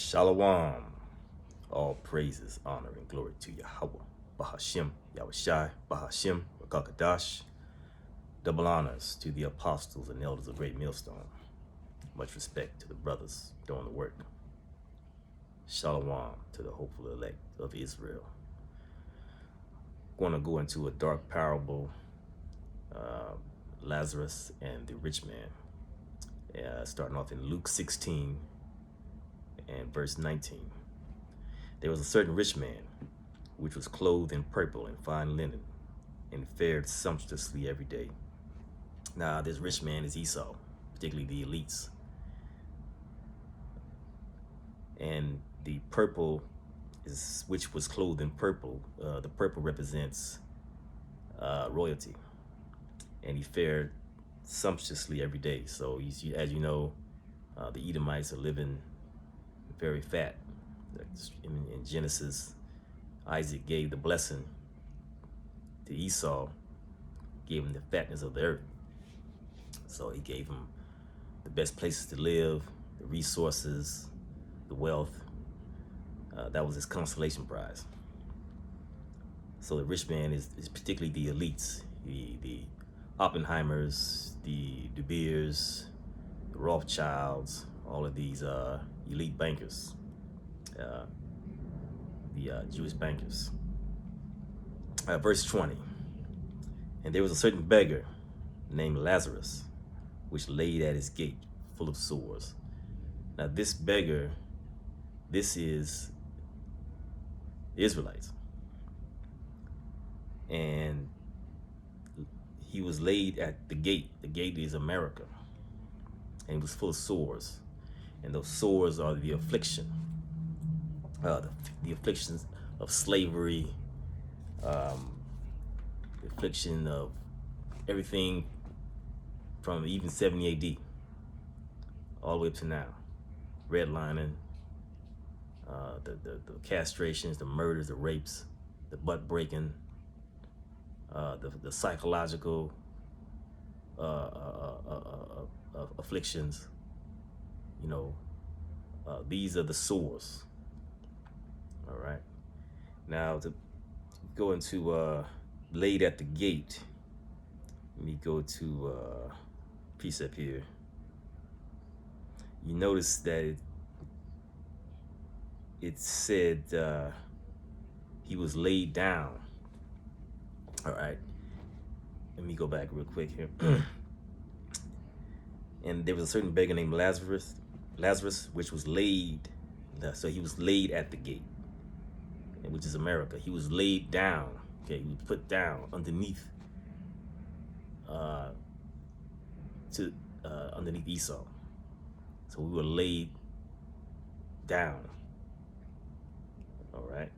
Shalom. All praises, honor, and glory to Yahweh, Bahashem, Yahushai, Bahashem, Rakakadash. Double honors to the apostles and elders of Great Millstone. Much respect to the brothers doing the work. Shalom to the hopeful elect of Israel. Going to go into a dark parable, Lazarus and the rich man. Starting off in Luke 16 and verse 19. There was a certain rich man, which was clothed in purple and fine linen, and fared sumptuously every day. Now, this rich man is Esau, particularly the elites. And the purple is, which was clothed in purple, the purple represents royalty. And he fared sumptuously every day. So, as you know, the Edomites are living very fat. In Genesis, Isaac gave the blessing to Esau, gave him the fatness of the earth. So he gave him the best places to live, the resources, the wealth. That was his consolation prize. So the rich man is particularly the elites, the Oppenheimers, the De Beers, the Rothschilds, all of these elite bankers, the Jewish bankers. Verse 20. And there was a certain beggar named Lazarus, which laid at his gate, full of sores. Now this beggar, this is the Israelites. And he was laid at the gate. The gate is America. And he was full of sores. And those sores are the affliction. The afflictions of slavery, the affliction of everything from even 70 AD all the way up to now. Redlining, the castrations, the murders, the rapes, the butt breaking, the psychological afflictions. You know, these are the sores. All right. Now to go into laid at the gate. Let me go to precept here. You notice that it said he was laid down. All right. Let me go back real quick here. And there was a certain beggar named Lazarus, which was laid. So he was laid at the gate, which is America. He was laid down. Okay, he was put down underneath underneath Esau. So we were laid down. All right.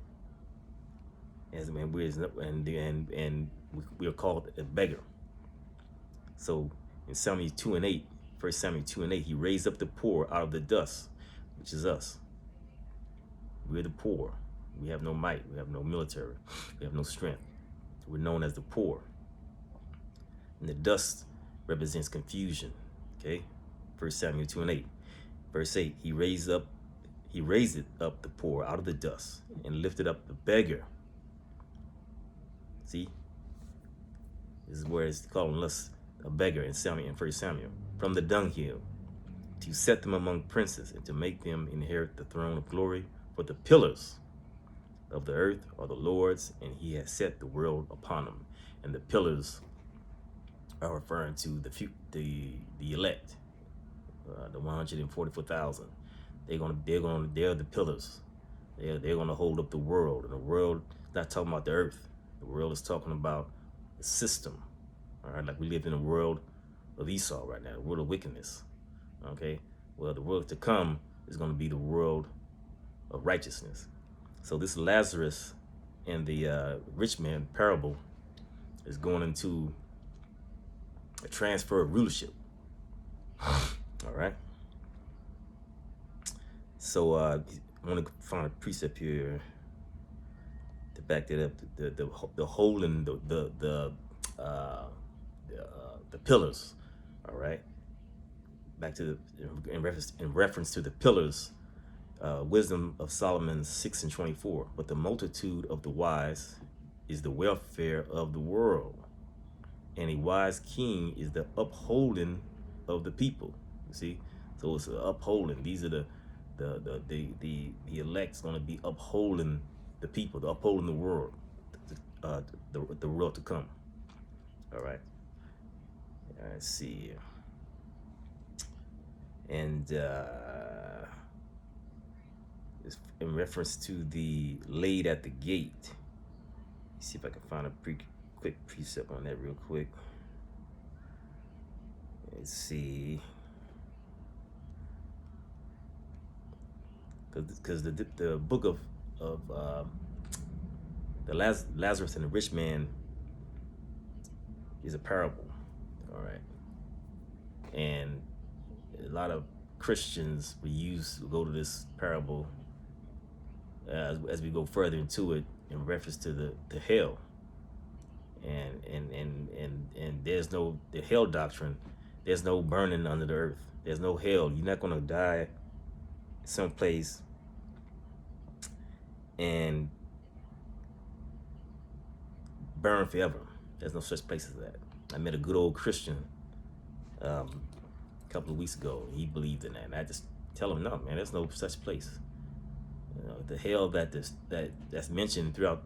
We are called a beggar. So in Samuel 2 and 8, 1 Samuel 2 and 8, he raised up the poor out of the dust, which is us. We're the poor. We have no might. We have no military. We have no strength. We're known as the poor. And the dust represents confusion. Okay? 1 Samuel 2 and 8. Verse 8, he raised up the poor out of the dust and lifted up the beggar. See? This is where it's calling us a beggar in 1 Samuel. From the dunghill, to set them among princes and to make them inherit the throne of glory. For the pillars of the earth are the Lord's, and he has set the world upon them. And the pillars are referring to the elect, the 144,000. They're the pillars. They're gonna hold up the world. And the world is not talking about the earth. The world is talking about the system. All right, like we live in a world of Esau right now, a world of wickedness. Okay, well, the world to come is going to be the world of righteousness. So this Lazarus and the rich man parable is going into a transfer of rulership. All right. So I want to find a precept here to back that up. The hole in the pillars. All right. Back to in reference to the pillars Wisdom of Solomon 6:24. But the multitude of the wise is the welfare of the world, and a wise king is the upholding of the people. You see, so it's upholding. These are the elect's going to be upholding the people, upholding the world, the world to come. All right. Let's see. And it's in reference to the laid at the gate. Let's see if I can find a quick precept on that real quick. Let's see. Because the book of the Lazarus and the rich man is a parable. All right. And a lot of Christians will go to this parable as we go further into it in reference to the hell, and there's no the hell doctrine. There's no burning under the earth. There's no hell. You're not going to die someplace and burn forever. There's no such place as that. I met a good old Christian a couple of weeks ago. He believed in that, and I just tell him, no, man, there's no such place. You know, the hell that's mentioned throughout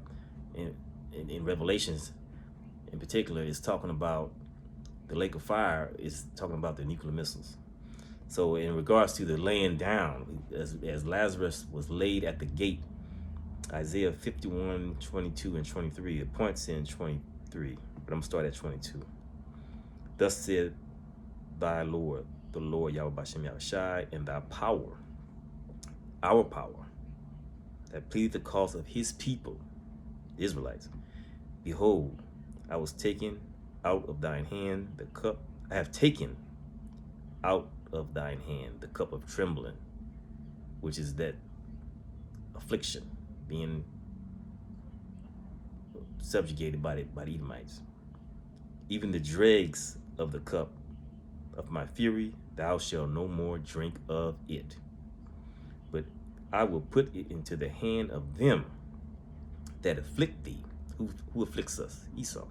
in Revelations, in particular, is talking about the lake of fire. Is talking about the nuclear missiles. So, in regards to the laying down, as Lazarus was laid at the gate, Isaiah 51:22 and 23. It points in 23, but I'm gonna start at 22. Thus said thy Lord, the Lord Yahweh Bashem Yahushai, and thy power, our power, that pleaded the cause of his people, the Israelites. Behold, I was taken out of thine hand the cup. I have taken out of thine hand the cup of trembling, which is that affliction, being subjugated by the Edomites. Even the dregs of the cup of my fury, thou shalt no more drink of it. But I will put it into the hand of them that afflict thee. Who afflicts us? Esau.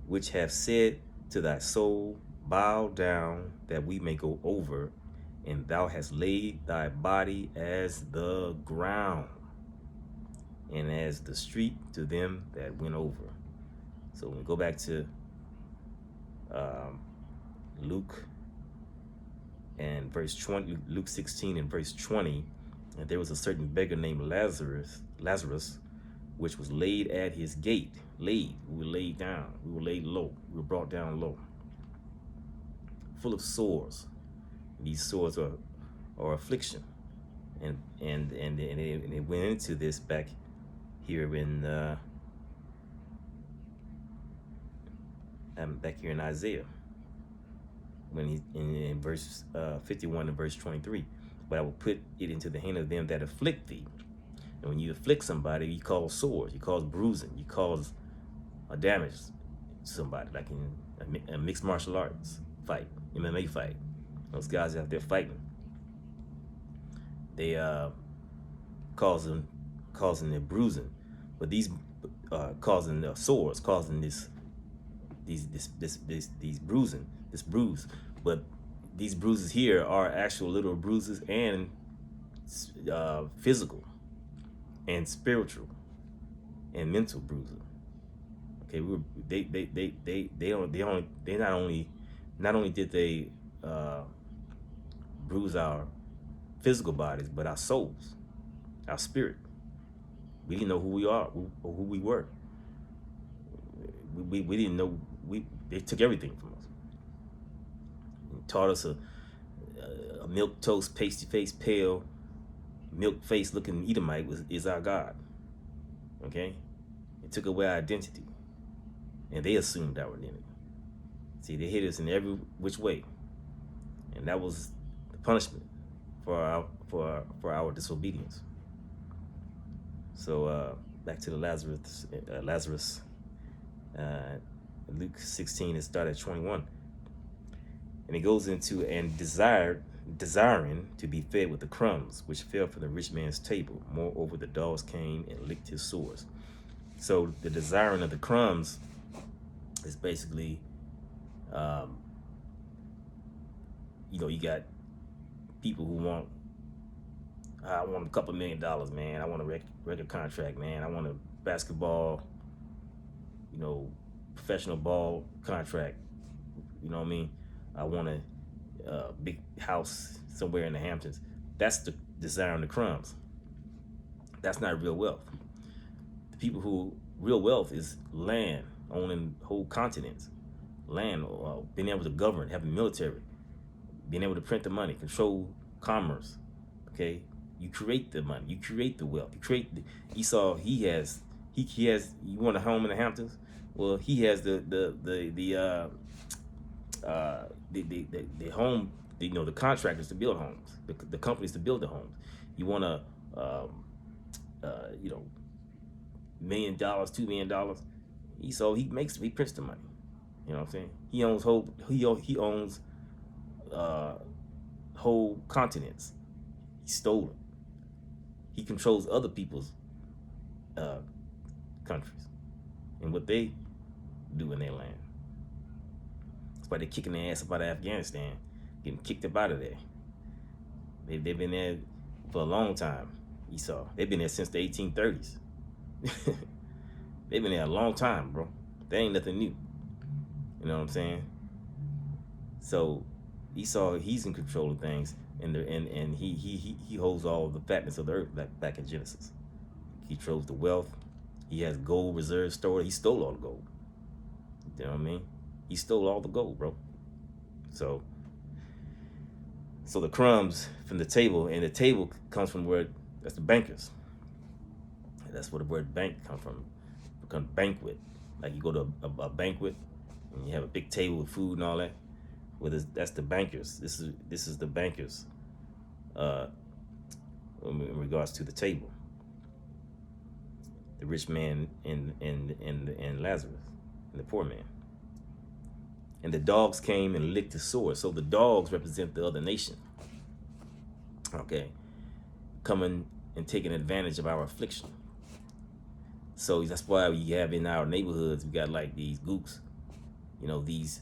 Which have said to thy soul, bow down that we may go over, and thou hast laid thy body as the ground, and as the street to them that went over. So when we go back to Luke and verse 20, Luke 16 and verse 20, and there was a certain beggar named Lazarus, which was laid at his gate. We were laid down. We were laid low. We were brought down low, full of sores. These sores are affliction, and it went into this back here in Isaiah, when he in verse 51 and verse 23. But I will put it into the hand of them that afflict thee. And when you afflict somebody, you cause sores, you cause bruising, you cause a damage to somebody, like in a mixed martial arts fight, MMA fight. Those guys out there fighting, they causing their bruising, but these causing the sores, causing this bruising, this bruise. But these bruises here are actual literal bruises and physical and spiritual and mental bruising. Okay, not only did they bruise our physical bodies, but our souls, our spirit. We didn't know who we are or who we were. We didn't know. They took everything from us. And taught us a milk toast, pasty face, pale, milk face looking Edomite is our God. Okay, it took away our identity, and they assumed our identity. See, they hit us in every which way, and that was the punishment for our disobedience. So back to the Lazarus. Luke 16, it started at 21, and it goes into and desired desiring to be fed with the crumbs which fell from the rich man's table. Moreover, the dogs came and licked his sores. So the desiring of the crumbs is basically, you got people who want, I want a couple $1 million, man. I want a record contract, man. I want a basketball, professional ball contract. You know what I mean? I want a big house somewhere in the Hamptons. That's the desiring the crumbs. That's not real wealth. The people who real wealth is land, owning whole continents, land, being able to govern, having military, being able to print the money, control commerce. Okay, you create the money, you create the wealth, you create. Esau, he has. You want a home in the Hamptons? Well, he has the home, the contractors to build homes, the companies to build the homes. You want a $1 million, $2 million. Esau, he prints the money. You know what I'm saying? He owns whole continents. He stole them. He controls other people's countries and what they do in their land. That's why they're kicking their ass up out of Afghanistan, getting kicked up out of there. They've been there for a long time. Esau, they've been there since the 1830s. They've been there a long time, bro. That ain't nothing new. You know what I'm saying? So Esau, he's in control of things, and he holds all of the fatness of the earth back in Genesis. He controls the wealth. He has gold reserves stored. He stole all the gold. You know what I mean? He stole all the gold, bro. So the crumbs from the table, and the table comes from where, that's the bankers. That's where the word bank comes from. It becomes banquet. Like you go to a banquet and you have a big table with food and all that. Well, that's the bankers. This is the bankers in regards to the table. The rich man and Lazarus, and the poor man. And the dogs came and licked his sores. So the dogs represent the other nation. Okay, coming and taking advantage of our affliction. So that's why we have in our neighborhoods, we got like these gooks, these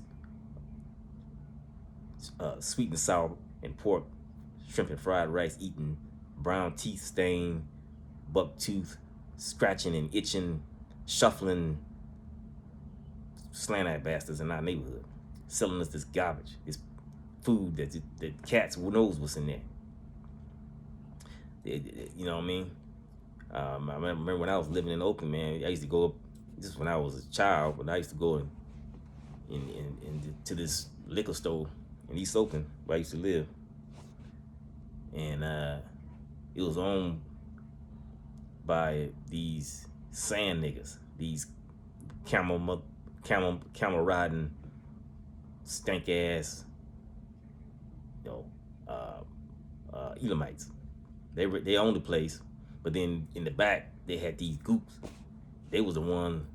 sweet and sour and pork, shrimp and fried rice eating, brown teeth stained, buck tooth, scratching and itching, shuffling, slant-eyed bastards in our neighborhood, selling us this garbage, this food that cats knows what's in there. You know what I mean? I remember when I was living in Oakland, man. I used to go up, just when I was a child, but I used to go to this liquor store in East Oakland where I used to live, and it was owned by these sand niggas, these camel riding, stank ass, Elamites. They owned the place, but then in the back they had these goops. They was the one.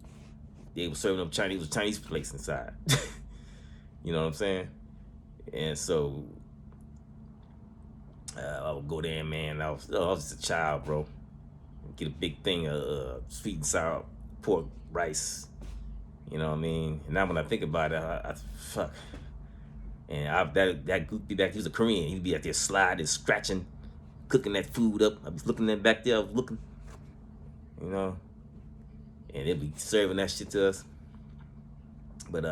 They were serving up Chinese. It was a Chinese place inside. You know what I'm saying? And so I would go there, man. I was just a child, bro. Get a big thing of sweet and sour pork rice. You know what I mean? And now when I think about it, I fuck. And that goop be back. He was a Korean. He'd be out there sliding, scratching, cooking that food up. I was looking at back there. I was looking, and they'd be serving that shit to us. But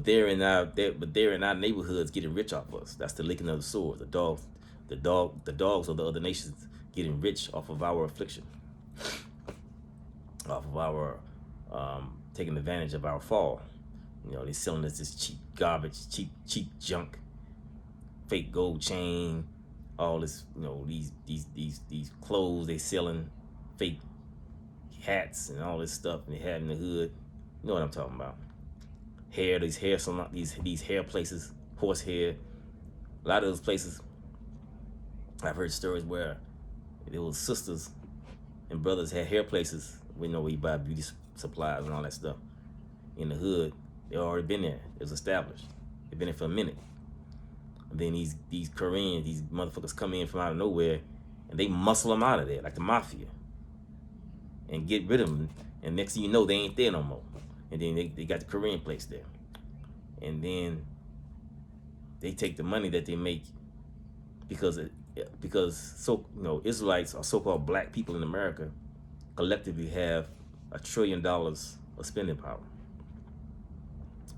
they're in our neighborhoods getting rich off us. That's the licking of the sword. The dogs of the other nations getting rich off of our affliction, off of our taking advantage of our fall. They selling us this cheap garbage, cheap junk, fake gold chain, all this, these clothes they selling, fake hats and all this stuff, and they have in the hood. You know what I'm talking about? Hair, these hair salon, these hair places, horse hair. A lot of those places, I've heard stories where there was sisters and brothers had hair places. We know where you buy beauty supplies and all that stuff in the hood. They already been there. It was established. They've been there for a minute. And then these Koreans, these motherfuckers come in from out of nowhere, and they muscle them out of there like the mafia, and get rid of them. And next thing you know, they ain't there no more. And then they got the Korean place there, and then they take the money that they make because Israelites or so-called black people in America collectively have $1 trillion of spending power.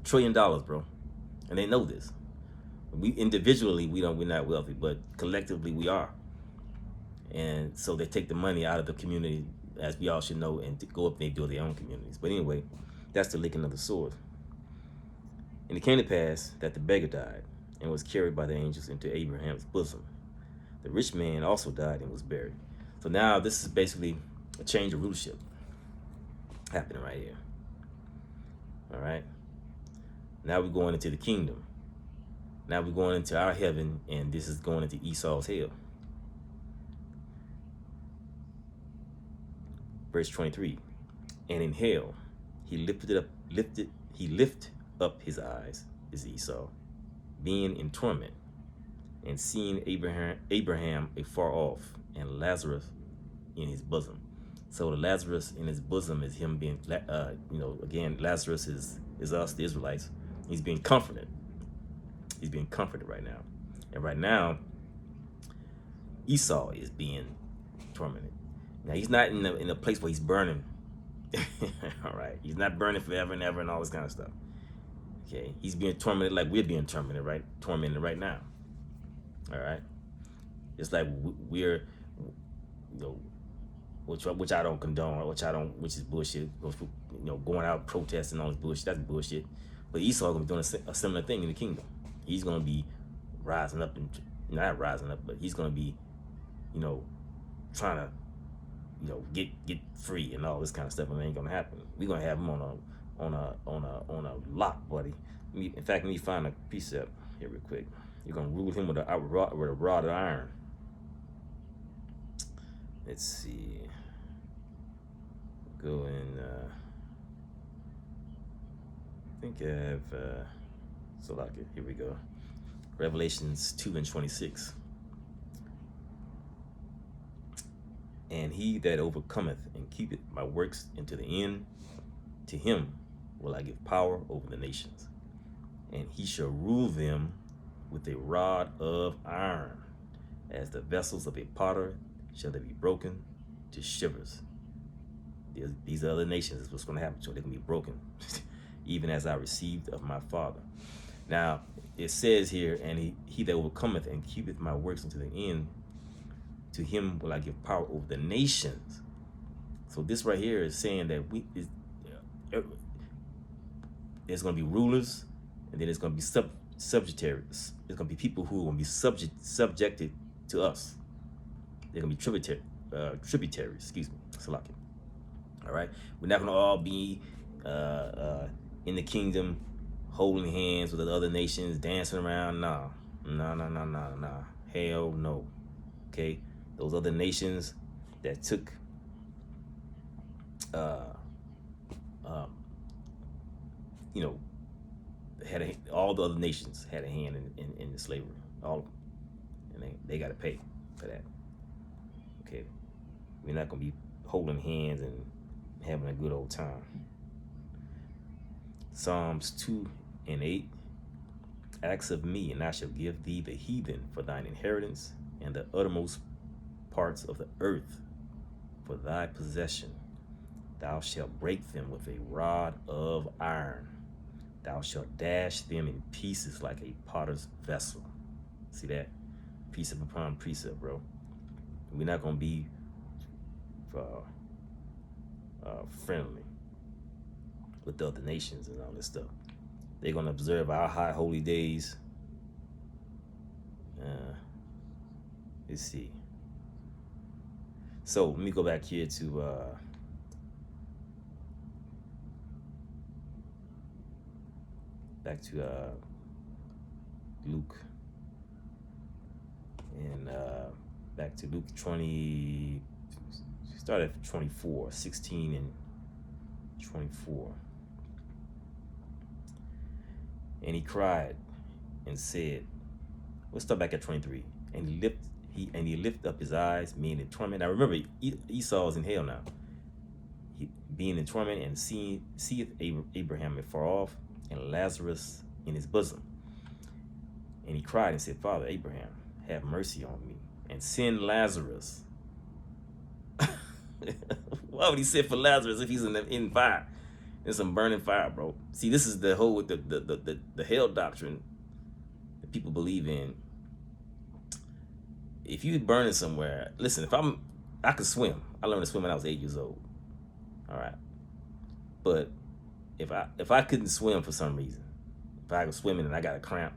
$1 trillion, bro, and they know this. We individually we're not wealthy, but collectively we are. And so they take the money out of the community, as we all should know, and to go up and they build their own communities. But anyway, that's the licking of the sword. And it came to pass that the beggar died and was carried by the angels into Abraham's bosom. The rich man also died and was buried. So now this is basically a change of rulership happening right here. All right. Now we're going into the kingdom. Now we're going into our heaven, and this is going into Esau's hell. Verse 23. And in hell he lifted up his eyes, is Esau, being in torment, and seeing Abraham afar off, and Lazarus in his bosom. So the Lazarus in his bosom is him being, again, Lazarus is us, the Israelites. He's being comforted. He's being comforted right now. And right now, Esau is being tormented. Now, he's not in a place where he's burning. All right. He's not burning forever and ever and all this kind of stuff. Okay. He's being tormented like we're being tormented right now. All right. It's like we're, which I don't condone, which is bullshit. Going out protesting all this bullshit, that's bullshit. But Esau is going to be doing a similar thing in the kingdom. He's going to be rising up, and not rising up, but he's going to be, trying to, get free and all this kind of stuff. And it ain't going to happen. We're going to have him on a lock, buddy. In fact, let me find a precept here real quick. You're going to rule him with a rod of iron. Let's see. Go in. I think I have. Here we go. Revelations 2:26. And he that overcometh and keepeth my works unto the end, to him will I give power over the nations, and he shall rule them with a rod of iron, as the vessels of a potter shall they be broken to shivers. These other nations is what's going to happen to them. They can be broken, even as I received of my Father. Now, it says here, and he that overcometh and keepeth my works unto the end, to him will I give power over the nations. So this right here is saying that there's going to be rulers, and then there's going to be subjectaries. There's going to be people who are going to be subjected to us. They're going to be tributaries. Excuse me, Salaki. All right, we're not going to all be in the kingdom, holding hands with the other nations, dancing around. Nah. Hell no. Okay, those other nations that took, all the other nations had a hand in the slavery, all of them, and they got to pay for that. Okay, we're not gonna be holding hands and having a good old time. Psalms 2:8. Ask of me, and I shall give thee the heathen for thine inheritance, and the uttermost parts of the earth for thy possession. Thou shalt break them with a rod of iron. Thou shalt dash them in pieces like a potter's vessel. See that? Precept upon precept, bro. We're not going to be friendly with the other nations and all this stuff. They're going to observe our high holy days. Let's see. So let me go back here to Luke, and back to Luke 20. Start at 24, 16 and 24. And he cried and said, Let's start back at 23. And he lift up his eyes, being in torment. Now remember, Esau's in hell now. He being in torment and seeth Abraham afar off, and Lazarus in his bosom. And he cried and said, Father Abraham, have mercy on me, and send Lazarus. Why would he send for Lazarus if he's in fire? In some burning fire, bro. See, this is the whole the hell doctrine that people believe in. If you burning somewhere, listen, I could swim. I learned to swim when I was 8 years old. All right. But if I couldn't swim for some reason, if I was swimming and I got a cramp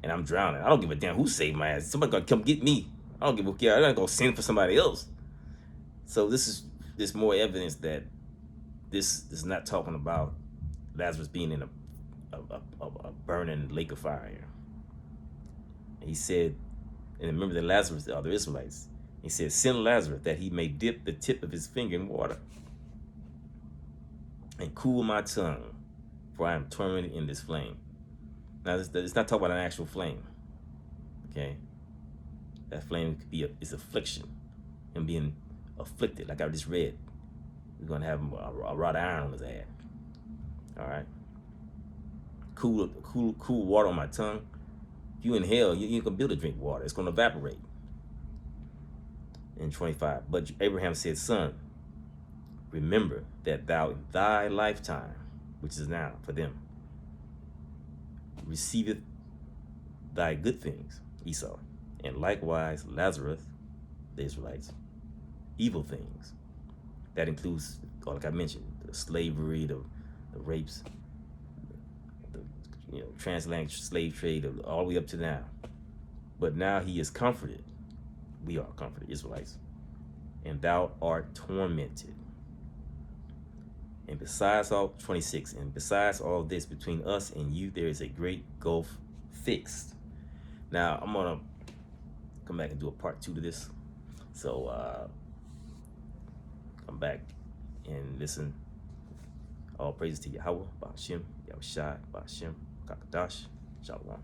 and I'm drowning, I don't give a damn who saved my ass. Somebody gonna come get me. I don't give a care. I'm not gonna send for somebody else. So there's more evidence that this is not talking about Lazarus being in a burning lake of fire. He said, and remember that Lazarus, the other Israelites, he said, send Lazarus that he may dip the tip of his finger in water and cool my tongue, for I am tormented in this flame. Now, it's not talking about an actual flame, okay? That flame could be it's affliction, him being afflicted, like I just read. We're going to have a rod of iron on his ass, all right? Cool water on my tongue. If you inhale, you can build a drink water. It's going to evaporate. In 25, but Abraham said, Son, remember that thou in thy lifetime, which is now for them, receiveth thy good things, Esau, and likewise Lazarus, the Israelites, evil things. That includes, like I mentioned, the slavery, the rapes, the transatlantic slave trade, all the way up to now. But now he is comforted. We are comforted, Israelites. And thou art tormented. And besides all, 26, and besides all this, between us and you, there is a great gulf fixed. Now, I'm going to come back and do a part 2 to this. So, come back and listen. All praises to Yahweh, Ba'ashem, Yahushai, Ba'ashem, Kakadash, Shalom.